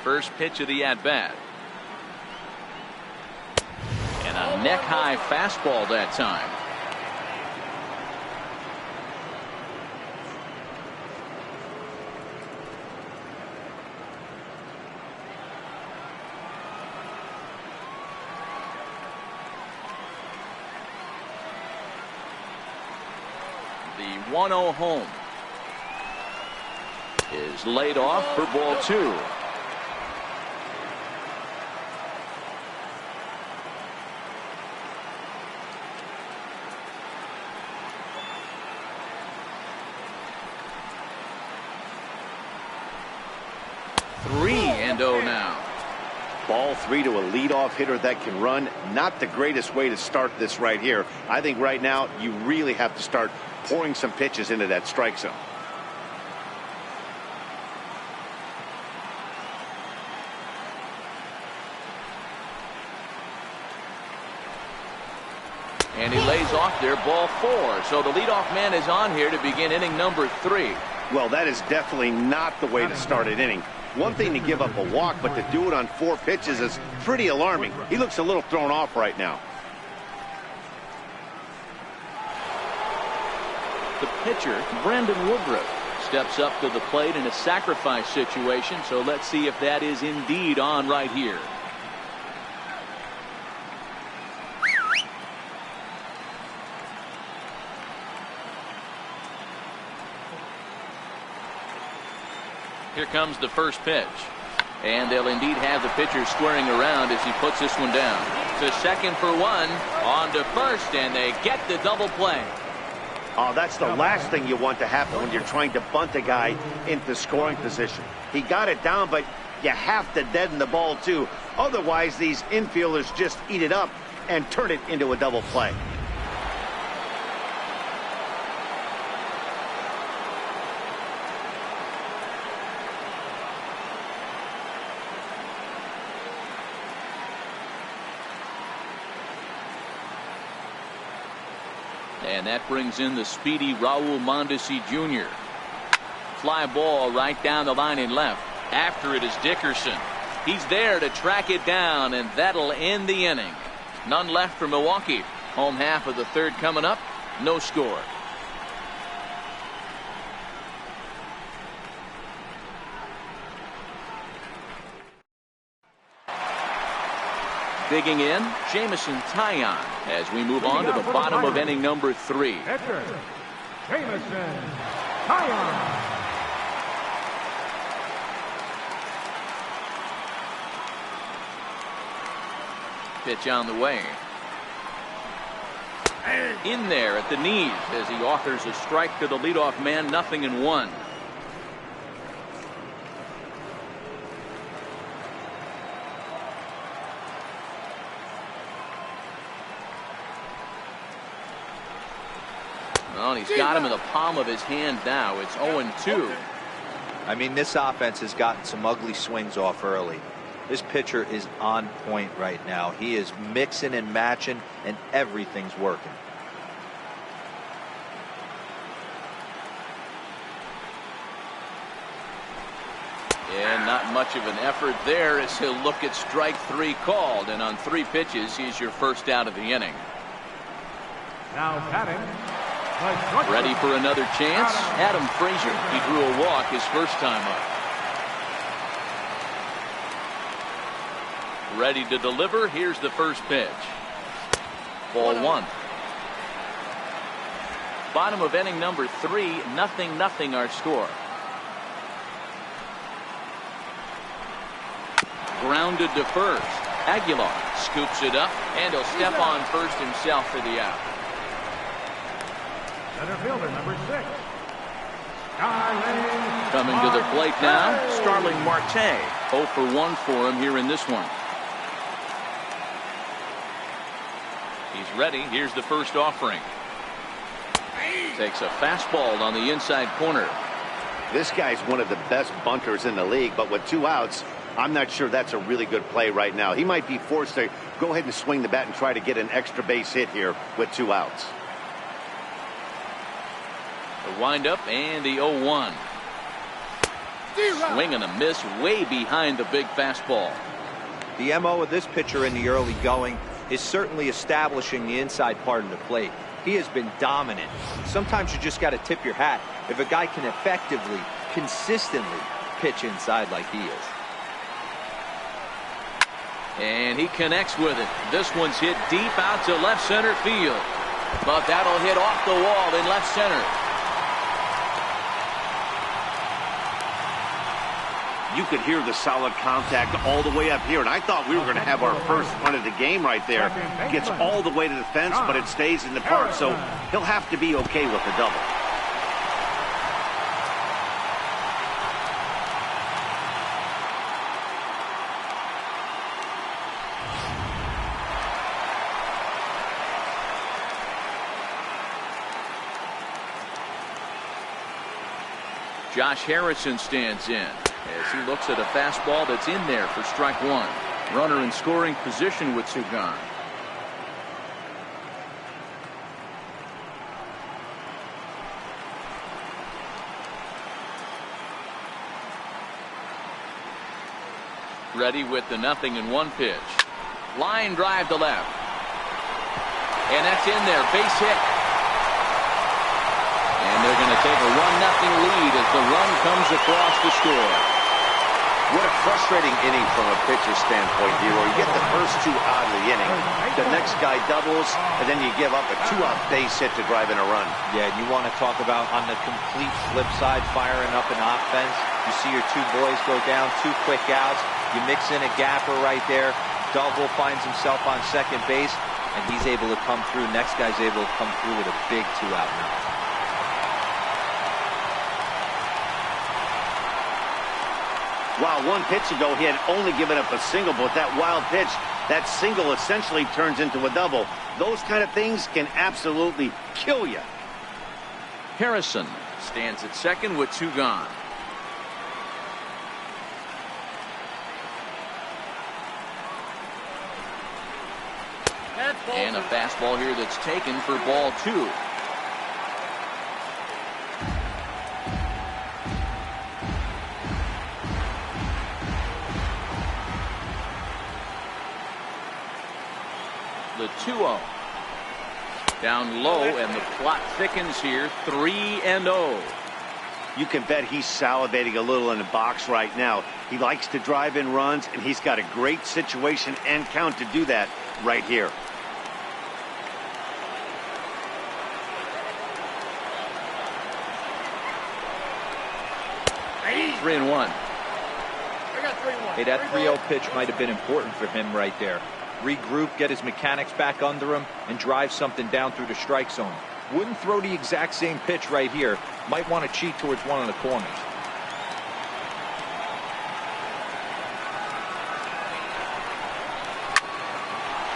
First pitch of the at-bat. And a neck-high fastball that time. The 1-0 home is laid off for ball 2. And 0 now. Ball 3 to a leadoff hitter that can run. Not the greatest way to start this right here. I think right now you really have to start pouring some pitches into that strike zone. And he lays off there, ball 4. So the leadoff man is on here to begin inning number 3. Well, that is definitely not the way to start an inning. One thing to give up a walk, but to do it on 4 pitches is pretty alarming. He looks a little thrown off right now. The pitcher, Brandon Woodruff, steps up to the plate in a sacrifice situation. So let's see if that is indeed on right here. Here comes the first pitch. And they'll indeed have the pitcher squaring around as he puts this one down. To second for 1. On to first, and they get the double play. Oh, that's the last thing you want to happen when you're trying to bunt a guy into scoring position. He got it down, but you have to deaden the ball too. Otherwise, these infielders just eat it up and turn it into a double play. And that brings in the speedy Raul Mondesi Jr. Fly ball right down the line in left. After it is Dickerson. He's there to track it down, and that'll end the inning. None left for Milwaukee. Home half of the 3rd coming up. No score. Digging in, Jamison Taillon as we move on to the bottom of inning number 3. Jamison Taillon. Pitch on the way. In there at the knees as he offers a strike to the leadoff man. 0-1. Well, he's got him in the palm of his hand now. It's 0-2. I mean, this offense has gotten some ugly swings off early. This pitcher is on point right now. He is mixing and matching, and everything's working. And not much of an effort there as he'll look at strike 3 called. And on 3 pitches, he's your first out of the inning. Now batting. Ready for another chance? Adam Frazier. He drew a walk his first time up. Ready to deliver. Here's the first pitch. Ball 1. Bottom of inning number 3. 0-0 our score. Grounded to first. Aguilar scoops it up, and he'll step on first himself for the out. Center fielder number 6. Coming to the plate now, Starling Marte. 0 for 1 for him here in this one. He's ready. Here's the first offering. Takes a fastball on the inside corner. This guy's one of the best bunters in the league, but with 2 outs, I'm not sure that's a really good play right now. He might be forced to go ahead and swing the bat and try to get an extra base hit here with 2 outs. The windup and the 0-1. Swing and a miss way behind the big fastball. The MO of this pitcher in the early going is certainly establishing the inside part of the plate. He has been dominant. Sometimes you just got to tip your hat if a guy can effectively, consistently pitch inside like he is. And he connects with it. This one's hit deep out to left center field. But that'll hit off the wall in left center. You could hear the solid contact all the way up here, and I thought we were going to have our first run of the game right there. Gets all the way to the fence, but it stays in the park, so he'll have to be okay with the double. Josh Harrison stands in as he looks at a fastball that's in there for strike one. Runner in scoring position with two gone. Ready with the 0-1 pitch. Line drive to left. And that's in there. Base hit. And they're going to take a 1-0 lead as the run comes across the score. What a frustrating inning from a pitcher's standpoint, Hero. You get the first two out of the inning. The next guy doubles, and then you give up a two-out base hit to drive in a run. Yeah, you want to talk about on the complete flip side, firing up an offense. You see your two boys go down, two quick outs. You mix in a gapper right there. Double finds himself on second base, and he's able to come through. Next guy's able to come through with a big two-out now. While one pitch ago he had only given up a single, but that wild pitch, that single essentially turns into a double. Those kind of things can absolutely kill you. Harrison stands at second with two gone. And a fastball here that's taken for ball two. The 2-0. Down low, and the plot thickens here. 3-0. You can bet he's salivating a little in the box right now. He likes to drive in runs, and he's got a great situation and count to do that right here. Three and one. Hey, that 3-0 pitch might have been important for him right there. Regroup, get his mechanics back under him, and drive something down through the strike zone. Wouldn't throw the exact same pitch right here. Might want to cheat towards one of the corners.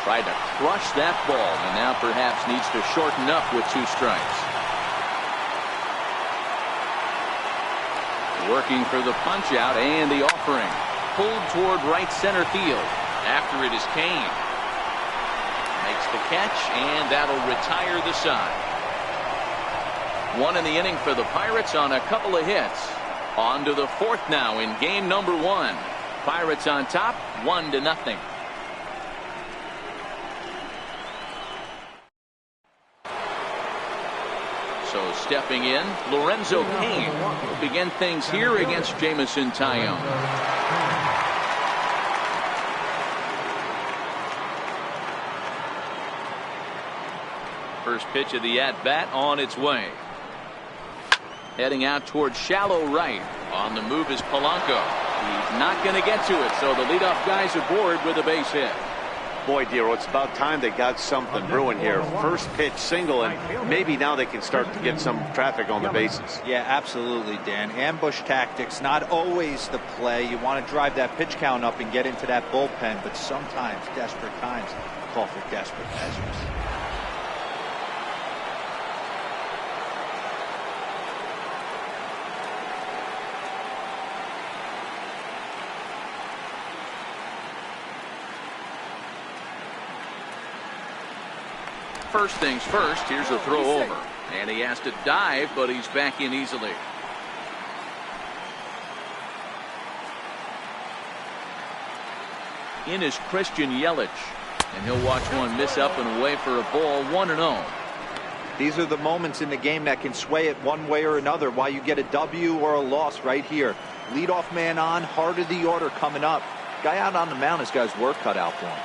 Tried to crush that ball, and now perhaps needs to shorten up with two strikes. Working for the punch out and the offering. Pulled toward right center field. After it is Kane. Makes the catch, and that'll retire the side. One in the inning for the Pirates on a couple of hits. On to the fourth now in game number one. Pirates on top, 1-0. So stepping in, Lorenzo Cain will begin things here against Jameson Taillon. First pitch of the at-bat on its way. Heading out towards shallow right. On the move is Polanco. He's not going to get to it, so the leadoff guy's aboard with a base hit. Boy, Dero, it's about time they got something brewing here. First pitch single, and maybe now they can start to get some traffic on the bases. Yeah, absolutely, Dan. Ambush tactics, not always the play. You want to drive that pitch count up and get into that bullpen, but sometimes desperate times call for desperate measures. First things first, here's a throw over. And he has to dive, but he's back in easily. In is Christian Yelich, and he'll watch one miss up and away for a ball. 1-0. These are the moments in the game that can sway it one way or another, why you get a W or a loss right here. Leadoff man on, heart of the order coming up. Guy out on the mound has got his work cut out for him.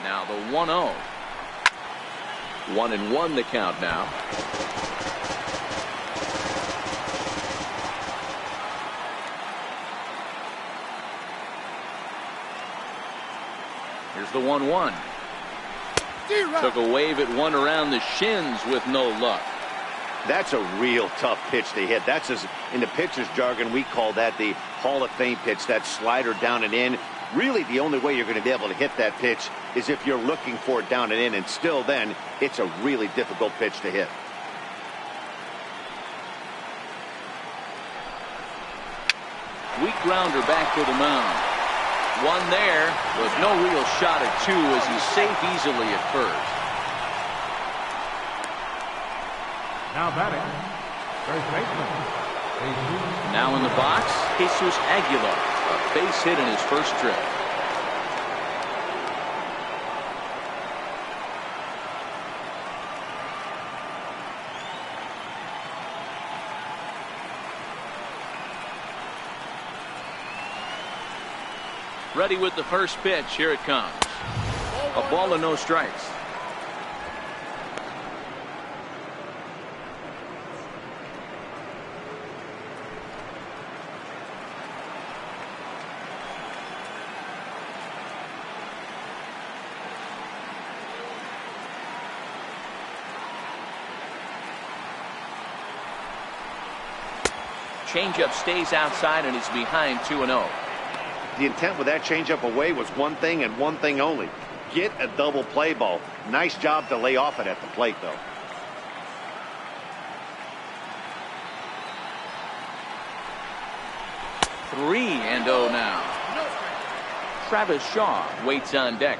Now the 1-0. 1-1 the count now. Here's the 1-1. Took a wave at one around the shins with no luck. That's a real tough pitch to hit. That's, as in the pitcher's jargon, we call that the Hall of Fame pitch, that slider down and in. Really, the only way you're going to be able to hit that pitch is if you're looking for it down and in, and still then, it's a really difficult pitch to hit. Weak grounder back to the mound. One there with no real shot at two as he's safe easily at first. Now batting, first baseman. Now in the box, Jesus Aguilar, a base hit in his first trip. Ready with the first pitch. Here it comes. A ball and no strikes. Changeup stays outside and is behind 2-0. The intent with that changeup away was one thing and one thing only. Get a double play ball. Nice job to lay off it at the plate, though. Three and 0 now. Travis Shaw waits on deck.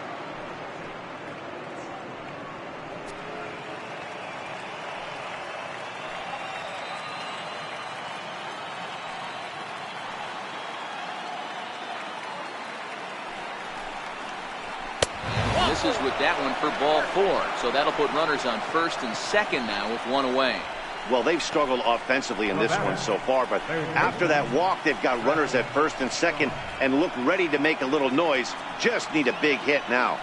Misses with that one for ball 4. So that'll put runners on first and second now with one away. Well, they've struggled offensively in this one so far, but after that walk, they've got runners at first and second and look ready to make a little noise. Just need a big hit now.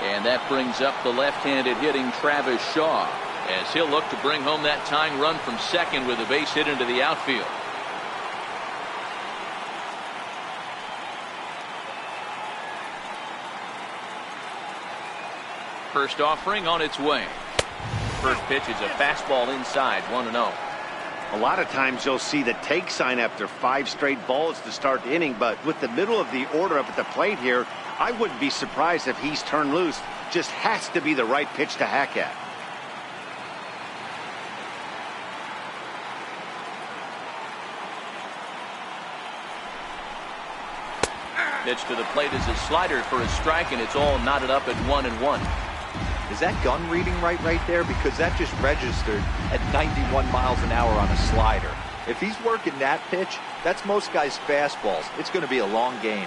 And that brings up the left-handed hitting Travis Shaw as he'll look to bring home that tying run from second with a base hit into the outfield. First offering on its way. First pitch is a fastball inside. 1-0. A lot of times you'll see the take sign after 5 straight balls to start the inning, but with the middle of the order up at the plate here, I wouldn't be surprised if he's turned loose. Just has to be the right pitch to hack at. Pitch to the plate is a slider for a strike, and it's all knotted up at 1-1. Is that gun reading right there? Because that just registered at 91 miles an hour on a slider. If he's working that pitch, that's most guys' fastballs. It's going to be a long game.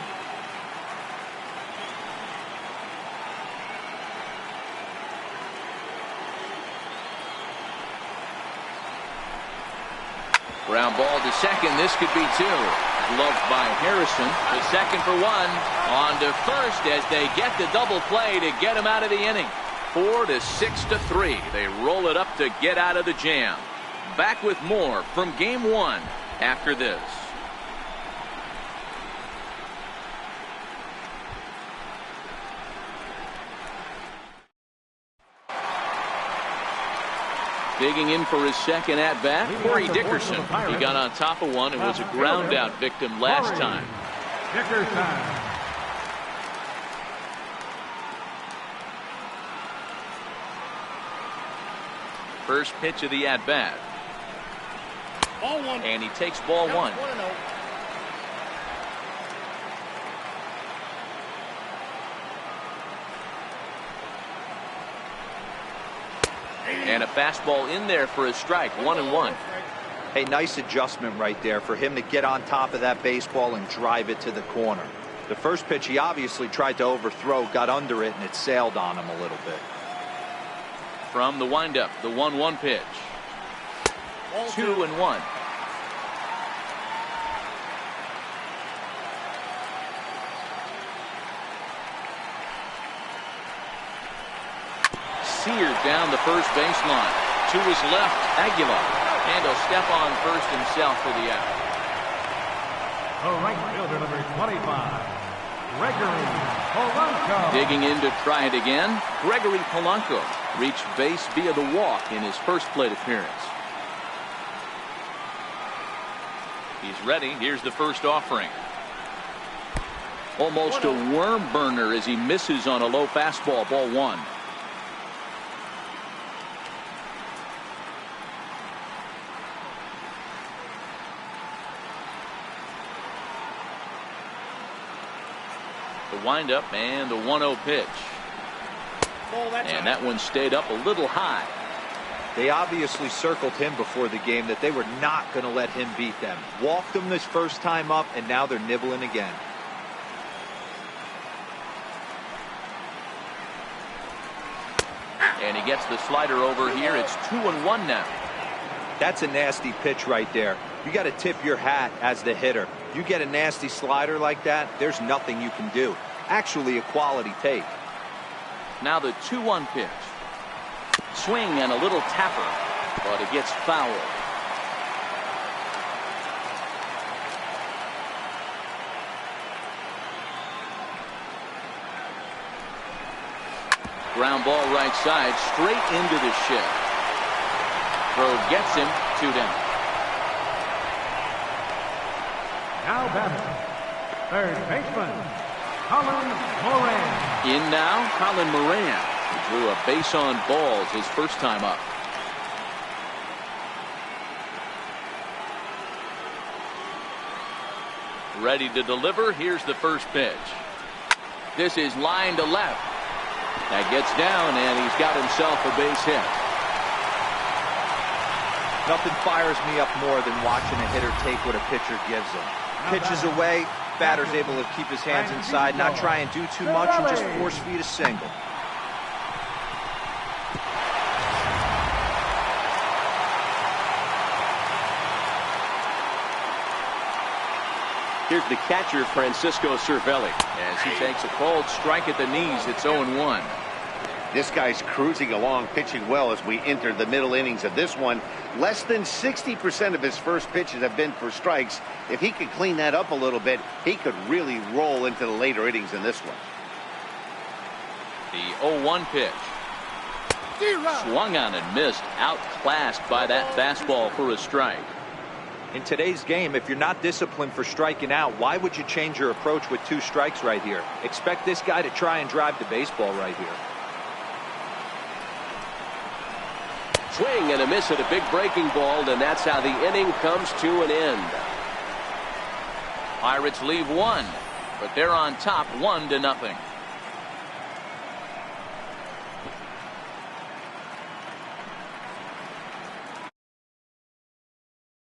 Ground ball to second. This could be 2. Gloved by Harrison. The second for 1. On to first as they get the double play to get him out of the inning. 4-6-3. They roll it up to get out of the jam. Back with more from game 1 after this. Digging in for his second at-bat, Corey Dickerson. He got on top of one and was a ground-out victim last time. Dickerson. First pitch of the at-bat. Ball 1. And he takes ball 1. And a fastball in there for a strike. 1-1. Hey, nice adjustment right there for him to get on top of that baseball and drive it to the corner. The first pitch he obviously tried to overthrow, got under it, and it sailed on him a little bit. From the windup, the 1-1 pitch. 2-1. Seared down the first baseline. To his left, Aguilar. And he'll step on first himself for the out. The right fielder, number 25, Gregory Polanco. Digging in to try it again, Gregory Polanco reached base via the walk in his first plate appearance. He's ready. Here's the first offering. Almost a worm burner as he misses on a low fastball. Ball 1. The windup and the 1-0 pitch. And that one stayed up a little high. They obviously circled him before the game that they were not going to let him beat them. Walked him this first time up, and now they're nibbling again. And he gets the slider over here. It's 2-1 now. That's a nasty pitch right there. You got to tip your hat as the hitter. You get a nasty slider like that, there's nothing you can do. Actually, a quality take. Now the 2-1 pitch. Swing and a little tapper, but it gets fouled. Ground ball right side, straight into the shed. Throw gets him, 2 down. Now batting, third baseman, Colin Moran. In now, Colin Moran. He drew a base on balls his first time up. Ready to deliver. Here's the first pitch. This is line to left. That gets down, and he's got himself a base hit. Nothing fires me up more than watching a hitter take what a pitcher gives him. Pitches away, batter's able to keep his hands inside, not try and do too much, and just force feed a single. Here's the catcher, Francisco Cervelli, as he takes a cold strike at the knees. It's 0-1. This guy's cruising along, pitching well as we enter the middle innings of this one. Less than 60% of his first pitches have been for strikes. If he could clean that up a little bit, he could really roll into the later innings in this one. The 0-1 pitch. Swung on and missed, outclassed by that fastball for a strike. In today's game, if you're not disciplined for striking out, why would you change your approach with 2 strikes right here? Expect this guy to try and drive the baseball right here. Swing and a miss at a big breaking ball, and that's how the inning comes to an end. Pirates leave 1, but they're on top 1-0.